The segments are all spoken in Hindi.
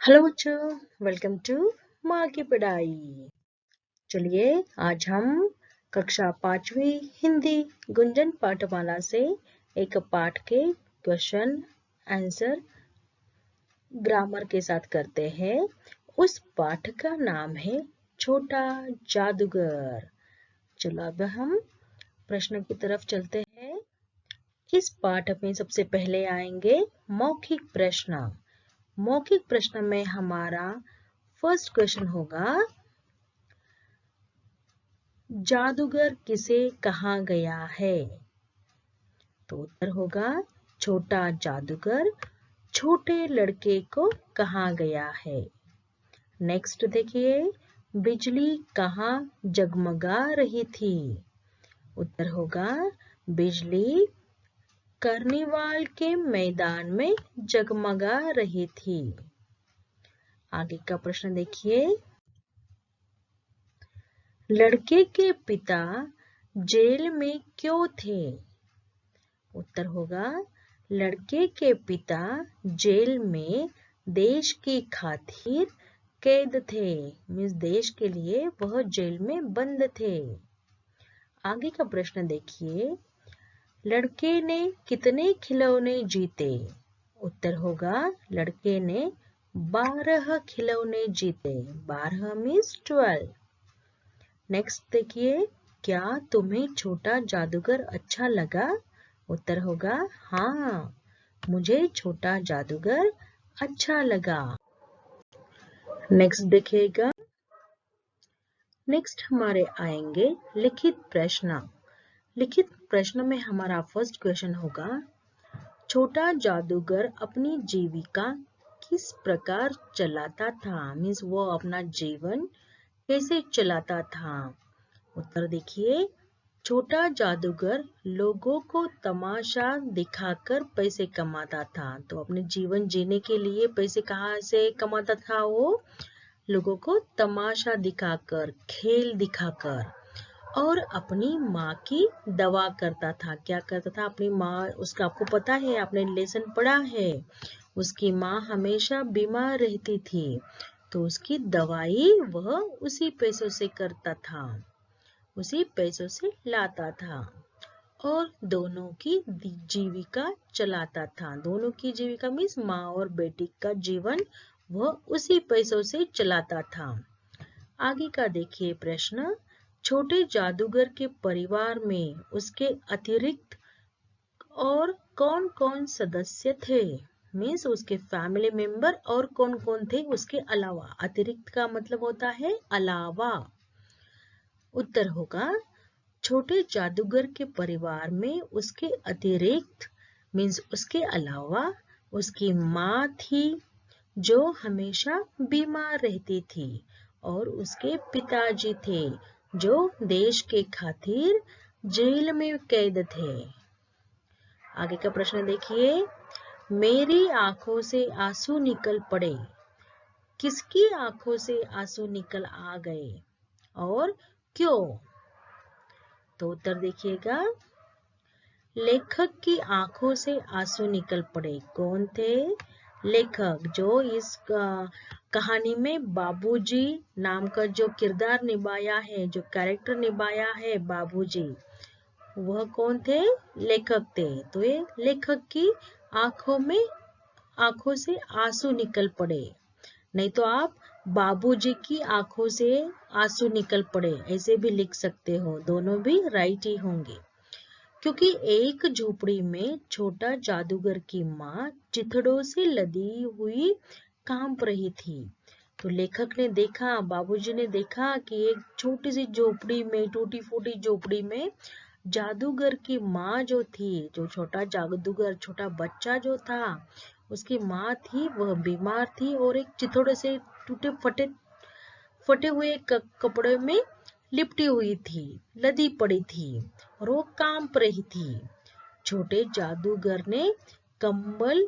हेलो बच्चों, वेलकम टू माँ की पढ़ाई। चलिए आज हम कक्षा 5वीं हिंदी गुंजन पाठमाला से एक पाठ के क्वेश्चन आंसर ग्रामर के साथ करते हैं। उस पाठ का नाम है छोटा जादूगर। चलो अब हम प्रश्न की तरफ चलते हैं। इस पाठ में सबसे पहले आएंगे मौखिक प्रश्न। मौखिक प्रश्न में हमारा फर्स्ट क्वेश्चन होगा, जादूगर किसे कहा गया है? तो उत्तर होगा, छोटा जादूगर छोटे लड़के को कहा गया है। नेक्स्ट देखिए, बिजली कहाँ जगमगा रही थी? उत्तर होगा, बिजली कार्निवाल के मैदान में जगमगा रही थी। आगे का प्रश्न देखिए, लड़के के पिता जेल में क्यों थे? उत्तर होगा, लड़के के पिता जेल में देश की खातिर कैद थे। मीन्स देश के लिए वह जेल में बंद थे। आगे का प्रश्न देखिए, लड़के ने कितने खिलौने जीते? उत्तर होगा, लड़के ने 12 खिलौने जीते। 12 मीन्स 12। नेक्स्ट देखिए, क्या तुम्हें छोटा जादूगर अच्छा लगा? उत्तर होगा, हाँ, मुझे छोटा जादूगर अच्छा लगा। नेक्स्ट देखिएगा, नेक्स्ट हमारे आएंगे लिखित प्रश्न। लिखित प्रश्न में हमारा फर्स्ट क्वेश्चन होगा, छोटा जादूगर अपनी जीविका किस प्रकार चलाता था? मीन्स वो अपना जीवन कैसे चलाता था? उत्तर देखिए, छोटा जादूगर लोगों को तमाशा दिखाकर पैसे कमाता था। तो अपने जीवन जीने के लिए पैसे कहाँ से कमाता था? वो लोगों को तमाशा दिखाकर, खेल दिखाकर, और अपनी माँ की दवा करता था। क्या करता था? अपनी माँ, उसका आपको पता है, आपने लेसन पढ़ा है, उसकी माँ हमेशा बीमार रहती थी, तो उसकी दवाई वह उसी पैसों से करता था, उसी पैसों से लाता था और दोनों की जीविका चलाता था। दोनों की जीविका मीन्स माँ और बेटी का जीवन वह उसी पैसों से चलाता था। आगे का देखिए प्रश्न, छोटे जादूगर के परिवार में उसके अतिरिक्त और कौन कौन सदस्य थे? मीन्स उसके फैमिली मेंबर और कौन कौन थे उसके अलावा। अतिरिक्त का मतलब होता है अलावा। उत्तर होगा, छोटे जादूगर के परिवार में उसके अतिरिक्त मीन्स उसके अलावा उसकी माँ थी जो हमेशा बीमार रहती थी, और उसके पिताजी थे जो देश के खातिर जेल में कैद थे। आगे का प्रश्न देखिए, मेरी आंखों से आंसू निकल पड़े। किसकी आंखों से आंसू निकल आ गए और क्यों? तो उत्तर देखिएगा, लेखक की आंखों से आंसू निकल पड़े। कौन थे? लेखक, जो इस कहानी में बाबूजी नाम का जो किरदार निभाया है, जो कैरेक्टर निभाया है बाबूजी, वह कौन थे? लेखक थे। तो ये लेखक की आंखों से आंसू निकल पड़े। नहीं तो आप बाबूजी की आंखों से आंसू निकल पड़े ऐसे भी लिख सकते हो, दोनों भी राइट ही होंगे। क्योंकि एक झोपड़ी में छोटा जादूगर की माँ चिथड़ों से लदी हुई कांप रही थी। तो लेखक ने देखा, बाबूजी ने देखा कि एक छोटी सी झोपड़ी में, टूटी फूटी झोपड़ी में जादूगर की माँ जो थी, जो छोटा जादूगर, छोटा बच्चा जो था, उसकी माँ थी, वह बीमार थी और एक चिथड़े से टूटे फटे हुए कपड़े में लिपटी हुई थी, लदी पड़ी थी और वो कांप रही थी। छोटे जादूगर ने कंबल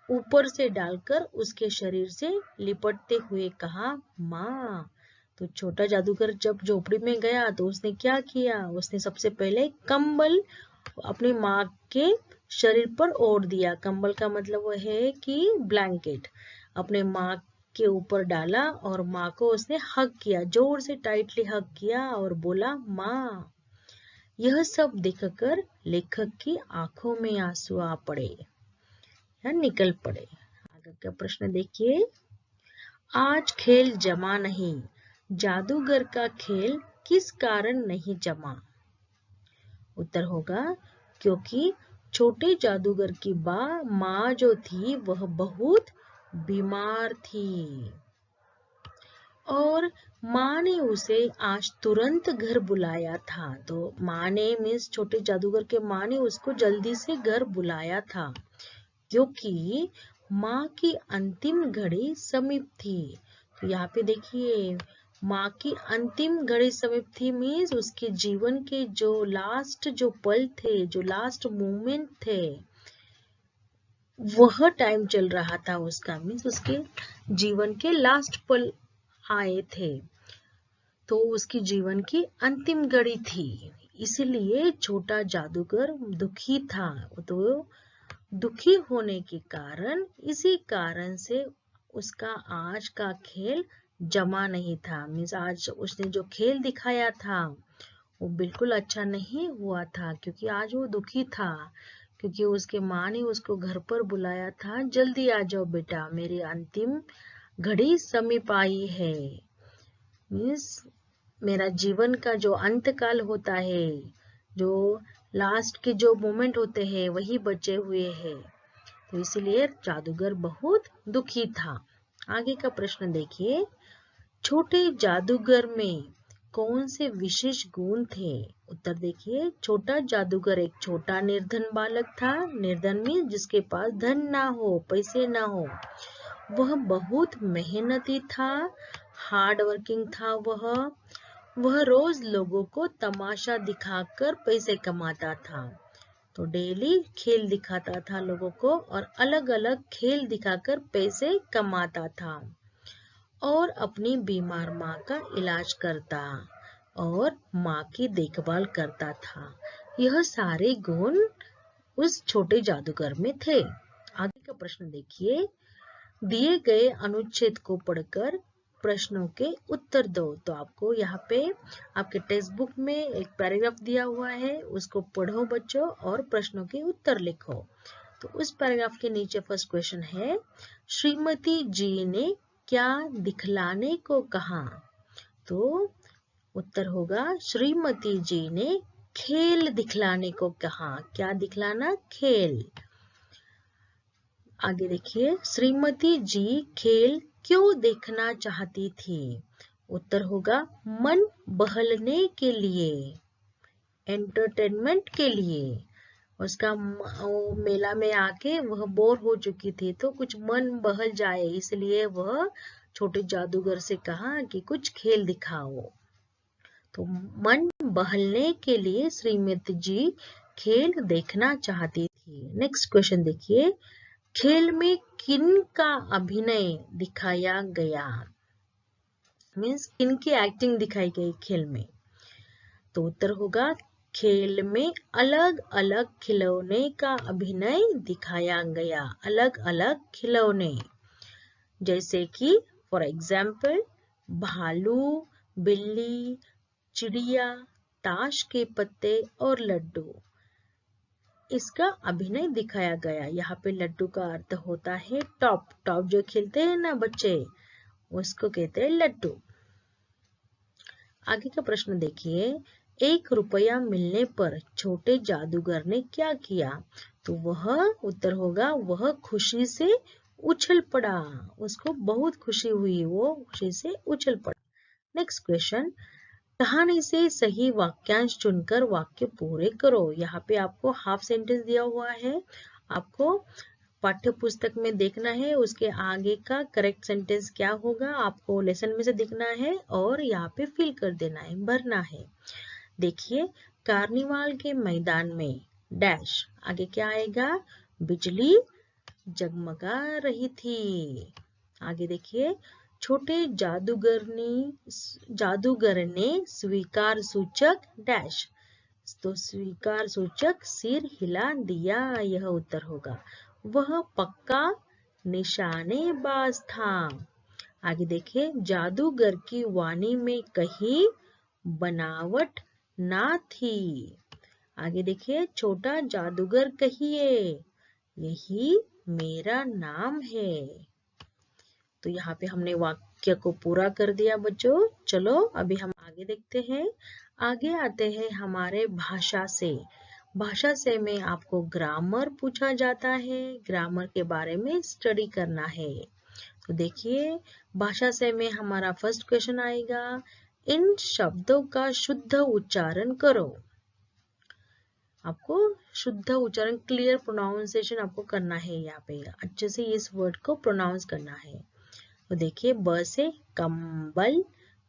ऊपर से डालकर उसके शरीर से लिपटते हुए कहा, माँ। तो छोटा जादूगर जब झोपड़ी में गया तो उसने क्या किया? उसने सबसे पहले कंबल अपनी माँ के शरीर पर ओढ़ दिया। कंबल का मतलब वो है कि ब्लैंकेट। अपने माँ के ऊपर डाला और माँ को उसने हग किया, जोर से टाइटली हग किया और बोला माँ। यह सब देखकर लेखक की आंखों में आंसू आ पड़े या निकल पड़े। आगे का प्रश्न देखिए। आज खेल जमा नहीं, जादूगर का खेल किस कारण नहीं जमा? उत्तर होगा क्योंकि छोटे जादूगर की माँ जो थी वह बहुत बीमार थी और माँ ने उसे आज तुरंत घर बुलाया था। तो माँ ने मीन्स छोटे जादूगर के माँ ने उसको जल्दी से घर बुलाया था क्योंकि माँ की अंतिम घड़ी समीप थी। तो यहाँ पे देखिए माँ की अंतिम घड़ी समीप थी मीन्स उसके जीवन के जो लास्ट जो पल थे, जो लास्ट मोमेंट थे, वह टाइम चल रहा था उसका, मीन्स उसके जीवन के लास्ट पल आए थे, तो उसकी जीवन की अंतिम घड़ी थी, इसलिए छोटा जादूगर दुखी था। तो दुखी होने के कारण, इसी कारण से उसका आज का खेल जमा नहीं था। मीन्स आज उसने जो खेल दिखाया था वो बिल्कुल अच्छा नहीं हुआ था क्योंकि आज वो दुखी था, क्योंकि उसके माँ ने उसको घर पर बुलाया था, जल्दी आ जाओ बेटा, मेरी अंतिम घड़ी समीप आई है। मीन्स मेरा जीवन का जो अंत काल होता है, जो लास्ट के जो मोमेंट होते हैं वही बचे हुए हैं, तो इसलिए जादूगर बहुत दुखी था। आगे का प्रश्न देखिए। छोटे जादूगर में कौन से विशेष गुण थे? उत्तर देखिए। छोटा जादूगर एक छोटा निर्धन बालक था। निर्धन में जिसके पास धन ना हो, पैसे ना हो। वह बहुत मेहनती था, हार्ड वर्किंग था। वह रोज लोगों को तमाशा दिखाकर पैसे कमाता था। तो डेली खेल दिखाता था लोगों को और अलग अलग खेल दिखाकर पैसे कमाता था और अपनी बीमार माँ का इलाज करता और माँ की देखभाल करता था। यह सारे गुण उस छोटे जादूगर में थे। आगे का प्रश्न देखिए। दिए गए अनुच्छेद को पढ़कर प्रश्नों के उत्तर दो। तो आपको यहाँ पे आपके टेक्स्ट बुक में एक पैराग्राफ दिया हुआ है, उसको पढ़ो बच्चों और प्रश्नों के उत्तर लिखो। तो उस पैराग्राफ के नीचे फर्स्ट क्वेश्चन है, श्रीमती जी ने क्या दिखलाने को कहा? तो उत्तर होगा श्रीमती जी ने खेल दिखलाने को कहा। क्या दिखलाना? खेल। आगे देखिए। श्रीमती जी खेल क्यों देखना चाहती थी? उत्तर होगा मन बहलने के लिए, एंटरटेनमेंट के लिए। उसका मेला में आके वह बोर हो चुकी थी, तो कुछ मन बहल जाए इसलिए वह छोटे जादूगर से कहा कि कुछ खेल दिखाओ। तो मन बहलने के लिए श्रीमती जी खेल देखना चाहती थी। नेक्स्ट क्वेश्चन देखिए। खेल में किन का अभिनय दिखाया गया? मीन्स किन की एक्टिंग दिखाई गई खेल में? तो उत्तर होगा खेल में अलग अलग खिलौने का अभिनय दिखाया गया। अलग अलग खिलौने, जैसे कि फॉर एग्जाम्पल भालू, बिल्ली, चिड़िया, ताश के पत्ते और लड्डू, इसका अभिनय दिखाया गया। यहाँ पे लड्डू का अर्थ होता है टॉप। टॉप जो खेलते हैं ना बच्चे, उसको कहते हैं लड्डू। आगे का प्रश्न देखिए। 1 रुपया मिलने पर छोटे जादूगर ने क्या किया? तो वह उत्तर होगा वह खुशी से उछल पड़ा। उसको बहुत खुशी हुई, वो खुशी से उछल पड़ा। Next question. कहानी से सही वाक्यांश चुनकर वाक्य पूरे करो। यहाँ पे आपको हाफ सेंटेंस दिया हुआ है, आपको पाठ्य पुस्तक में देखना है उसके आगे का करेक्ट सेंटेंस क्या होगा, आपको लेसन में से दिखना है और यहाँ पे फिल कर देना है, भरना है। देखिए, कार्निवाल के मैदान में डैश, आगे क्या आएगा? बिजली जगमगा रही थी। आगे देखिए। छोटे जादूगर ने स्वीकार सूचक डैश, तो स्वीकार सूचक सिर हिला दिया, यह उत्तर होगा। वह पक्का निशानेबाज था। आगे देखिए, जादूगर की वाणी में कहीं बनावट ना थी। आगे देखिए, छोटा जादूगर कहिए, यही मेरा नाम है। तो यहाँ पे हमने वाक्य को पूरा कर दिया बच्चों। चलो अभी हम आगे देखते हैं। आगे आते हैं हमारे भाषा से। भाषा से में आपको ग्रामर पूछा जाता है, ग्रामर के बारे में स्टडी करना है। तो देखिए, भाषा से में हमारा फर्स्ट क्वेश्चन आएगा, इन शब्दों का शुद्ध उच्चारण करो। आपको शुद्ध उच्चारण, क्लियर प्रोनाउंसिएशन आपको करना है। यहाँ पे अच्छे से इस वर्ड को प्रोनाउंस करना है। तो देखिए, ब से कंबल,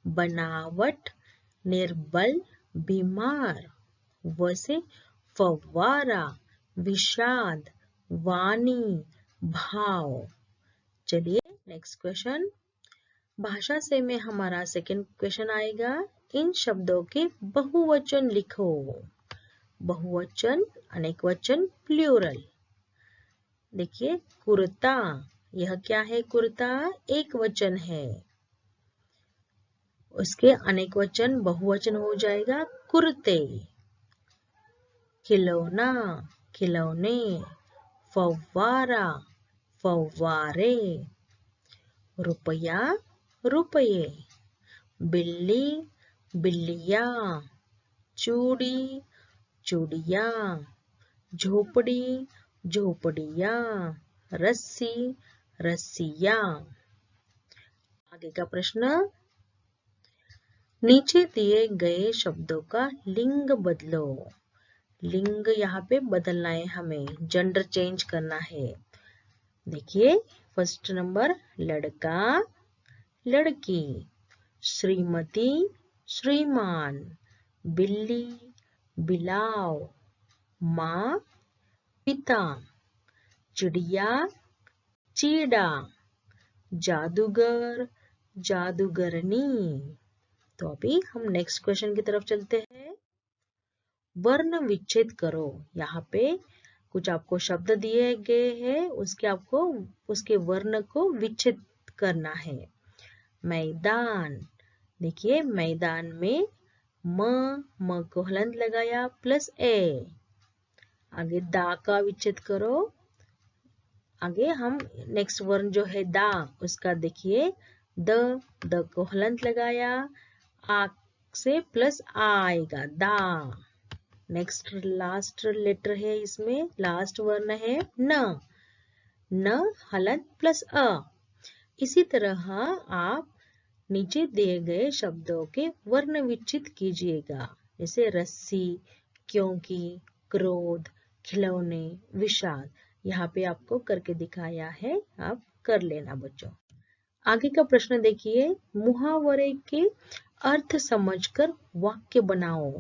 बनावट, निर्बल, बीमार। व से फव्वारा, विषाद, वाणी, भाव। चलिए नेक्स्ट क्वेश्चन। भाषा से में हमारा सेकंड क्वेश्चन आएगा, इन शब्दों के बहुवचन लिखो। बहुवचन, अनेक वचन, प्लूरल। देखिए, कुर्ता, यह क्या है? कुर्ता एक वचन है, उसके अनेक वचन बहुवचन हो जाएगा कुर्ते। खिलौना, खिलौने, फव्वारा, फव्वारे। रुपया, रुपये। बिल्ली, बिल्लियां। चूड़ी, चूड़ियां। झोपड़ी, झोपड़ियां। रस्सी, रस्सियां। आगे का प्रश्न, नीचे दिए गए शब्दों का लिंग बदलो। लिंग यहाँ पे बदलना है, हमें जेंडर चेंज करना है। देखिए, फर्स्ट नंबर, लड़का, लड़की। श्रीमती, श्रीमान। बिल्ली, बिलाव। माँ, पिता। चिड़िया, चीड़ा। जादूगर, जादूगरनी। तो अभी हम नेक्स्ट क्वेश्चन की तरफ चलते हैं। वर्ण विच्छेद करो। यहाँ पे कुछ आपको शब्द दिए गए हैं, उसके आपको उसके वर्ण को विच्छेद करना है। मैदान, देखिए मैदान में म को हलंत लगाया प्लस ए। आगे दा का विच्छेद करो। आगे हम नेक्स्ट वर्ण जो है दा, उसका देखिए द को हलंत लगाया, आ से प्लस आ आएगा, दा। नेक्स्ट लास्ट लेटर है, इसमें लास्ट वर्ण है न हलंत प्लस अ। इसी तरह आप नीचे दिए गए शब्दों के वर्ण विच्छेद कीजिएगा, जैसे रस्सी, क्योंकि, क्रोध, खिलौने, विषाद। यहाँ पे आपको करके दिखाया है, आप कर लेना बच्चों। आगे का प्रश्न देखिए, मुहावरे के अर्थ समझकर वाक्य बनाओ।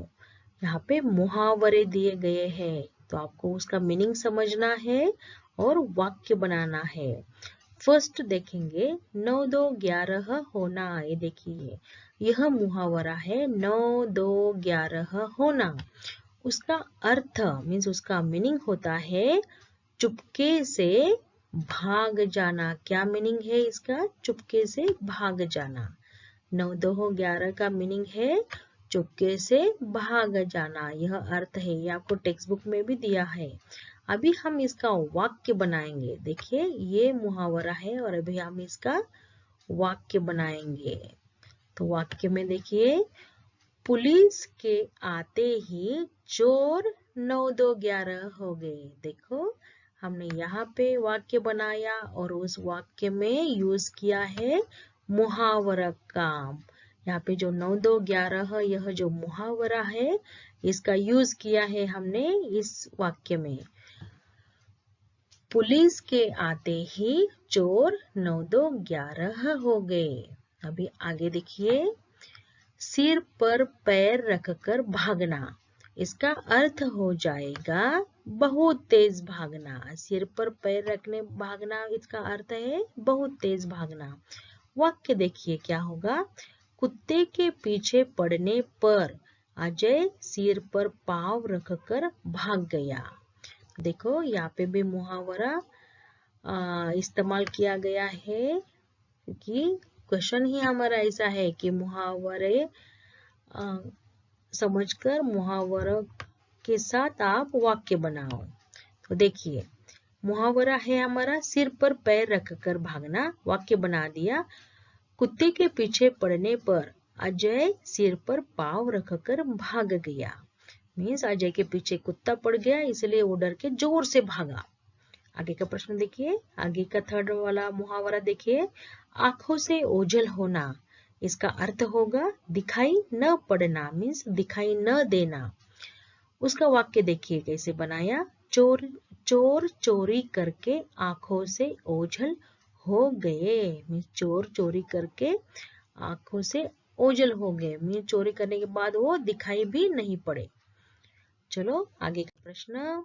यहाँ पे मुहावरे दिए गए हैं, तो आपको उसका मीनिंग समझना है और वाक्य बनाना है। फर्स्ट देखेंगे, 9 2 11 होना। ये देखिए, यह मुहावरा है, 9 2 11 होना। उसका अर्थ मीन्स उसका मीनिंग होता है चुपके से भाग जाना। क्या मीनिंग है इसका? चुपके से भाग जाना। 9 2 11 का मीनिंग है चुपके से भाग जाना, यह अर्थ है। ये आपको टेक्स्ट बुक में भी दिया है। अभी हम इसका वाक्य बनाएंगे। देखिए, ये मुहावरा है और अभी हम इसका वाक्य बनाएंगे। तो वाक्य में देखिए, पुलिस के आते ही चोर 9 2 11 हो गए। देखो, हमने यहाँ पे वाक्य बनाया और उस वाक्य में यूज किया है मुहावरा का। यहाँ पे जो 9 2 11 यह जो मुहावरा है, इसका यूज किया है हमने इस वाक्य में। पुलिस के आते ही चोर 9 2 11 हो गए। अभी आगे देखिए, सिर पर पैर रखकर भागना। इसका अर्थ हो जाएगा बहुत तेज भागना। सिर पर पैर रखने भागना, इसका अर्थ है बहुत तेज भागना। वाक्य देखिए क्या होगा, कुत्ते के पीछे पड़ने पर अजय सिर पर पांव रखकर भाग गया। देखो, यहाँ पे भी मुहावरा इस्तेमाल किया गया है, क्योंकि क्वेश्चन ही हमारा ऐसा है कि मुहावरे समझकर मुहावरों के साथ आप वाक्य बनाओ। तो देखिए, मुहावरा है हमारा सिर पर पैर रखकर भागना, वाक्य बना दिया। कुत्ते के पीछे पड़ने पर अजय सिर पर पाँव रखकर भाग गया। मीन्स अजय के पीछे कुत्ता पड़ गया, इसलिए वो डर के जोर से भागा। आगे का प्रश्न देखिए, आगे का थर्ड वाला मुहावरा देखिए, आंखों से ओझल होना। इसका अर्थ होगा दिखाई न पड़ना, मीन्स दिखाई न देना। उसका वाक्य देखिए कैसे बनाया, चोर चोर चोरी करके आंखों से ओझल हो गए। मीन्स चोर चोरी करके आंखों से ओझल हो गए, मीन्स चोरी करने के बाद वो दिखाई भी नहीं पड़े। चलो आगे का प्रश्न,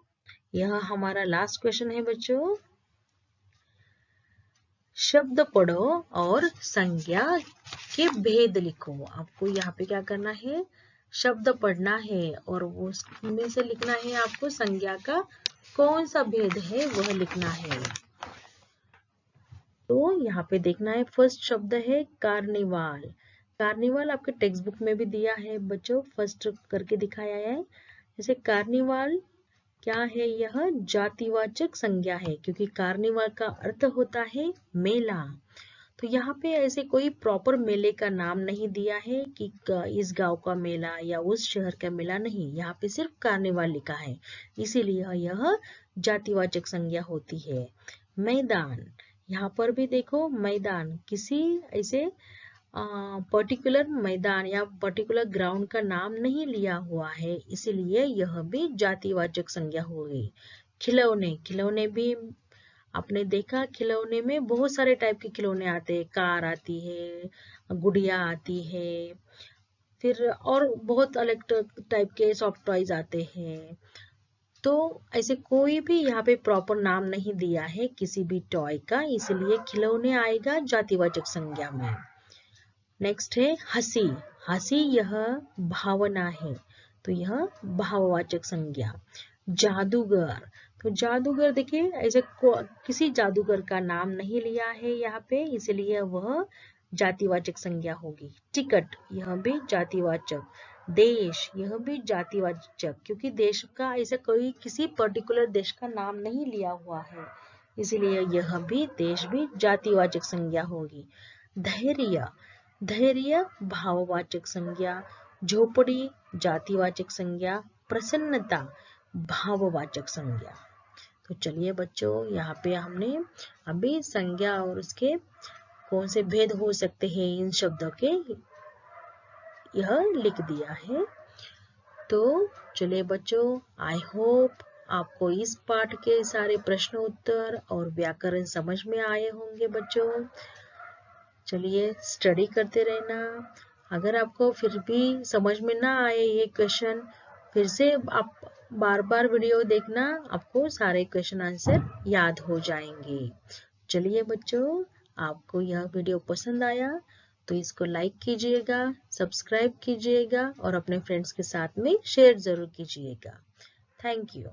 यह हमारा लास्ट क्वेश्चन है बच्चों। शब्द पढ़ो और संज्ञा के भेद लिखो। आपको यहाँ पे क्या करना है, शब्द पढ़ना है और उसमें से लिखना है आपको संज्ञा का कौन सा भेद है वह लिखना है। तो यहाँ पे देखना है, फर्स्ट शब्द है कार्निवाल। कार्निवाल आपके टेक्स्ट बुक में भी दिया है बच्चों, फर्स्ट करके दिखाया है। जैसे कार्निवाल क्या है, यह जातिवाचक संज्ञा है, क्योंकि कार्निवाल का अर्थ होता है मेला। तो यहाँ पे ऐसे कोई प्रॉपर मेले का नाम नहीं दिया है कि इस गांव का मेला या उस शहर का मेला, नहीं, यहाँ पे सिर्फ कार्निवाल लिखा है, इसीलिए यह जातिवाचक संज्ञा होती है। मैदान, यहाँ पर भी देखो मैदान किसी ऐसे पर्टिकुलर मैदान या पर्टिकुलर ग्राउंड का नाम नहीं लिया हुआ है, इसीलिए यह भी जातिवाचक संज्ञा हो गई। खिलौने, खिलौने भी आपने देखा, खिलौने में बहुत सारे टाइप के खिलौने आते हैं, कार आती है, गुड़िया आती है, फिर और बहुत अलग टाइप के सॉफ्ट टॉयज आते हैं। तो ऐसे कोई भी यहाँ पे प्रॉपर नाम नहीं दिया है किसी भी टॉय का, इसलिए खिलौने आएगा जातिवाचक संज्ञा में। नेक्स्ट है हंसी। हंसी यह भावना है, तो यह भाववाचक संज्ञा। जादूगर, तो जादूगर देखिए ऐसे किसी जादूगर का नाम नहीं लिया है यहाँ पे, इसलिए वह जातिवाचक संज्ञा होगी। टिकट, यह भी जातिवाचक। देश, यह भी जातिवाचक, क्योंकि देश का ऐसा कोई किसी पर्टिकुलर देश का नाम नहीं लिया हुआ है, इसलिए यह भी देश भी जातिवाचक संज्ञा होगी। धैर्य, धैर्य भाववाचक संज्ञा। झोपड़ी जातिवाचक संज्ञा। प्रसन्नता भाववाचक संज्ञा। तो चलिए बच्चों, यहाँ पे हमने अभी संज्ञा और उसके कौन से भेद हो सकते हैं इन शब्दों के, यह लिख दिया है। तो चलिए बच्चों, आई होप आपको इस पाठ के सारे प्रश्न उत्तर और व्याकरण समझ में आए होंगे बच्चों। चलिए स्टडी करते रहना। अगर आपको फिर भी समझ में ना आए ये क्वेश्चन, फिर से आप बार बार वीडियो देखना, आपको सारे क्वेश्चन आंसर याद हो जाएंगे। चलिए बच्चों, आपको यह वीडियो पसंद आया तो इसको लाइक कीजिएगा, सब्सक्राइब कीजिएगा और अपने फ्रेंड्स के साथ में शेयर जरूर कीजिएगा। Thank you.